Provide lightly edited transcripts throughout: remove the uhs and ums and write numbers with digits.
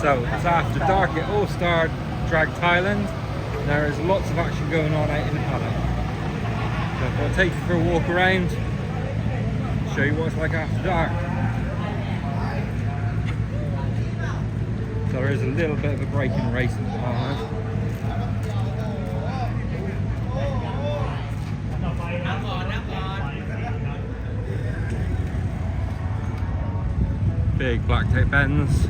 So it's after dark at All-Star Drag Thailand. There is lots of action going on out in the paddock. So I'll take you for a walk around, show you what it's like after dark. So there is a little bit of a break in race at the moment. Big black tape bends.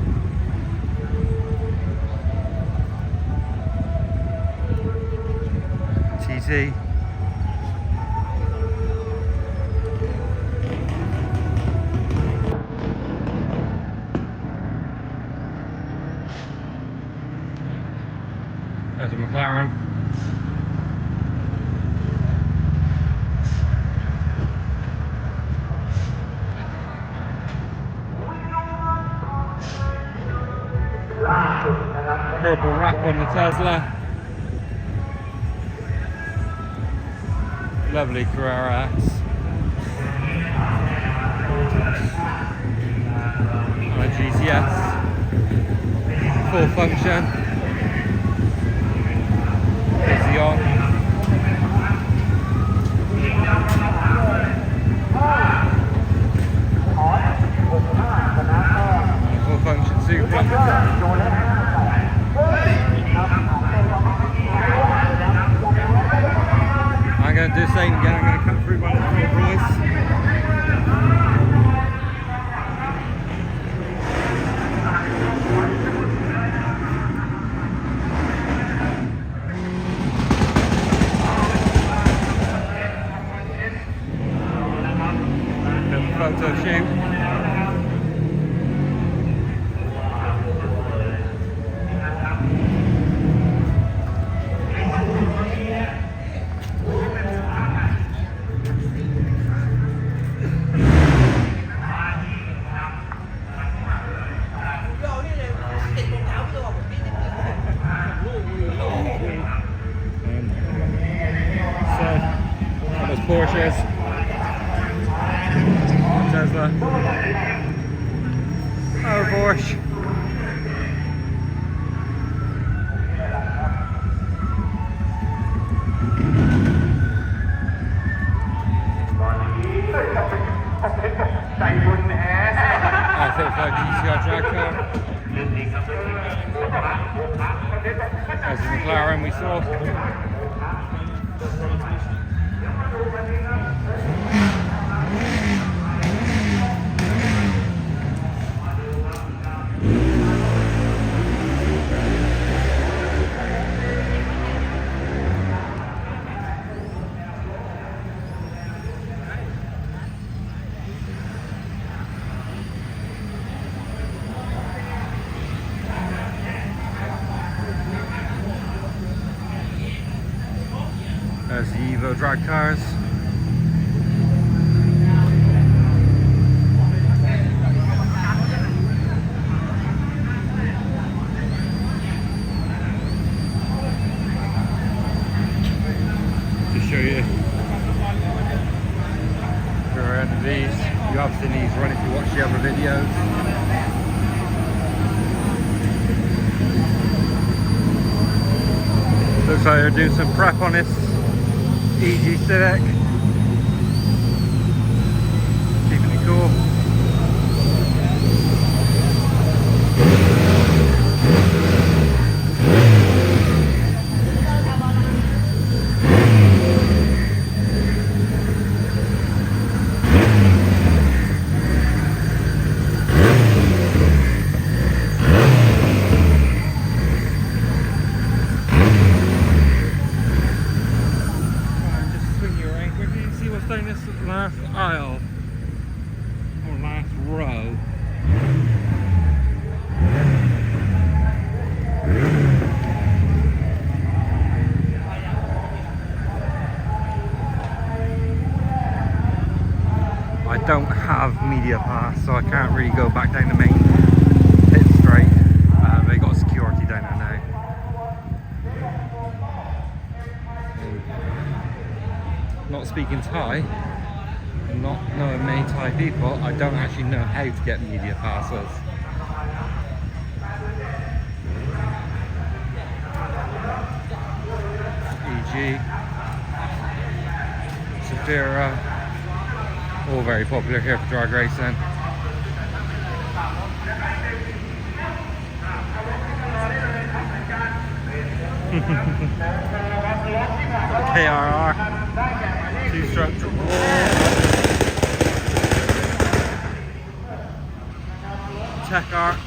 TT. There's a McLaren. Purple wrap on the Tesla. Lovely Carrera X. On a GTS. Full function. Easy on. Full function Supra. I'm going to do the same again. I'm going to cut through my little voice. Little photo shoot. Porsches, Tesla, oh Porsche. I-35 GTR drag car. There's the McLaren we saw. There's the Evo drag cars. To show you for any of these, you have seen these run if you watch the other videos. Looks like they're doing some prep on this EG Civic. Keeping it cool. Down this last aisle or last row. I don't have media pass, so I can't really go back down the main pit straight. They got security down there now. Not speaking Thai, not knowing many Thai people, I don't actually know how to get media passes. Cefiro, all very popular here for drag racing. KRR, 2-stroke triple. Tech art.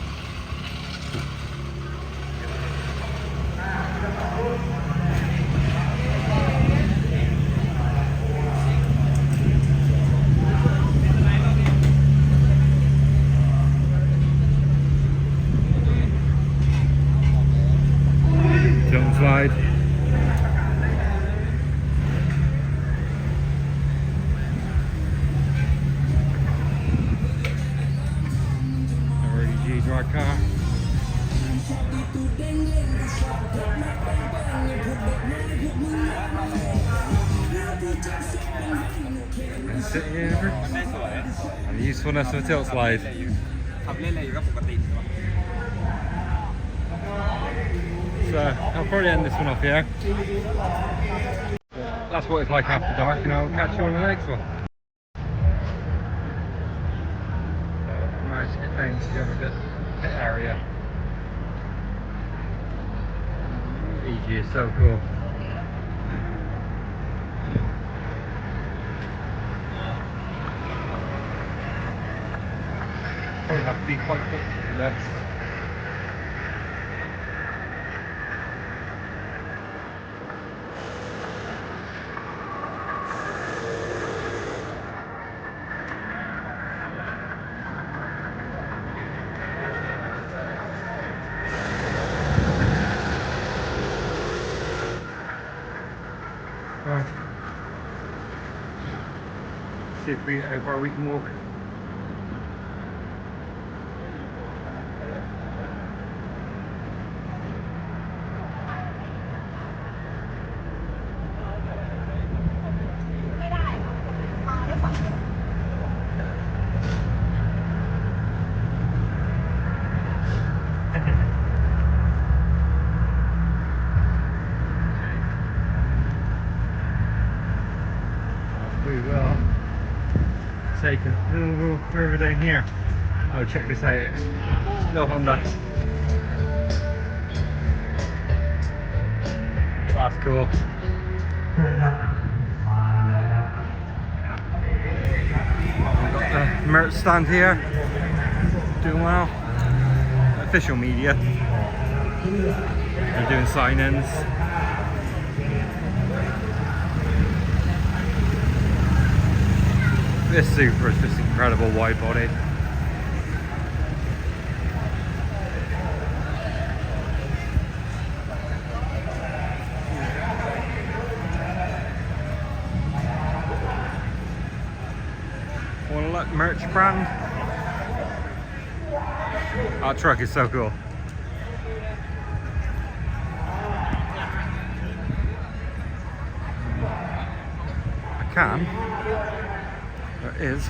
Jump slide. Drag car. And sit here. And the usefulness of a tilt slide. So I'll probably end this one off here. That's what it's like after dark, and I'll catch you on the next one. Managed to get down to the other pit area. EG is so cool. Probably have to be quite quick to do this. Right. See if how far we can walk. We will take a little further down here. Oh, check this out. No Honda. That's cool. We've got the merch stand here. Doing well. Official media. They're doing sign-ins. This Supra is just incredible wide body. Wanna look, merch brand? That truck is so cool. I can. There is.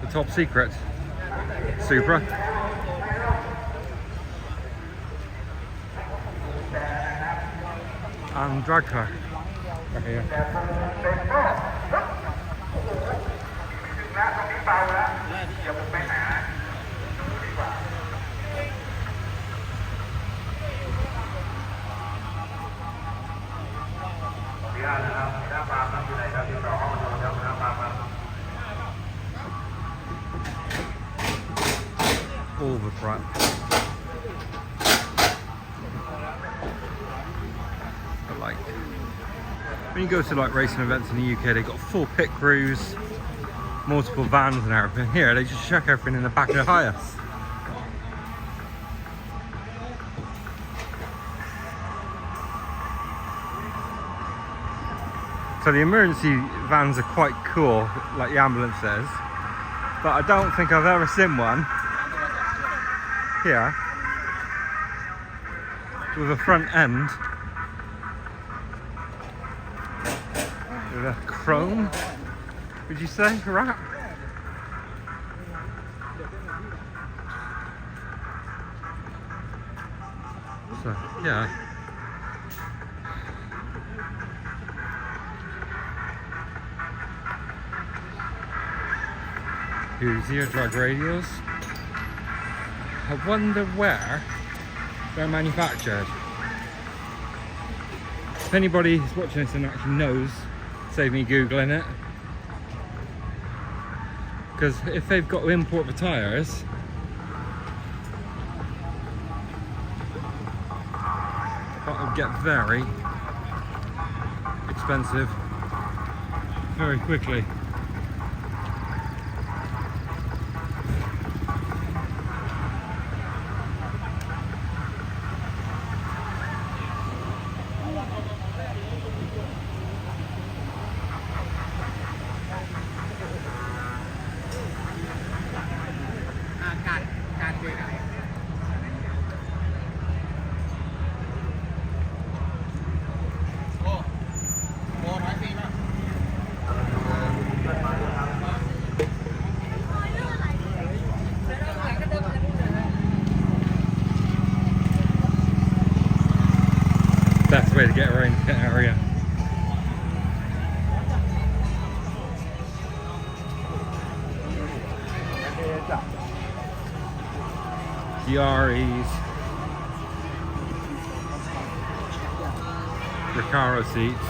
The top secret Supra. And drag car right here. All the front. But like, when you go to like racing events in the UK, they've got full pit crews, multiple vans and everything. Here, they just chuck everything in the back of the Hiace. So the emergency vans are quite cool, like the ambulance says, but I don't think I've ever seen one here with a front end with a chrome, would you say, wrap? So yeah. whose zero drag radials. I wonder where they're manufactured. If anybody who's watching this and actually knows, save me googling it. Because if they've got to import the tyres, that would get very expensive very quickly. Best way to get around the area. DREs, Recaro seats.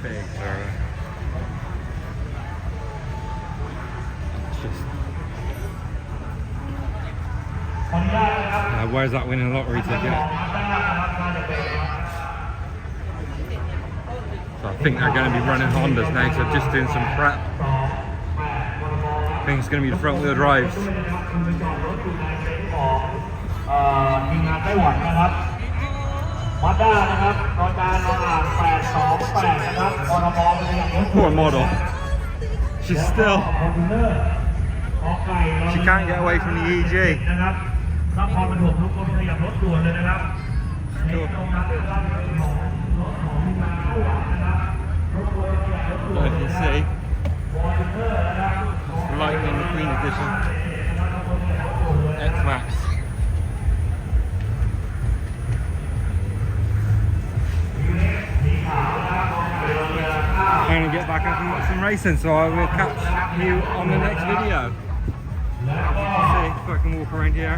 Big Toyota. Where's that winning lottery ticket? So I think they're going to be running Hondas now, so just doing some prep. I think it's going to be the front wheel drives. Poor model. She's still... She can't get away from the EG. Cool. Well, you can see it's Lightning McQueen edition X-Max. I'm going to get back up and watch some racing, so I will catch you on the next video. See if I can walk around here.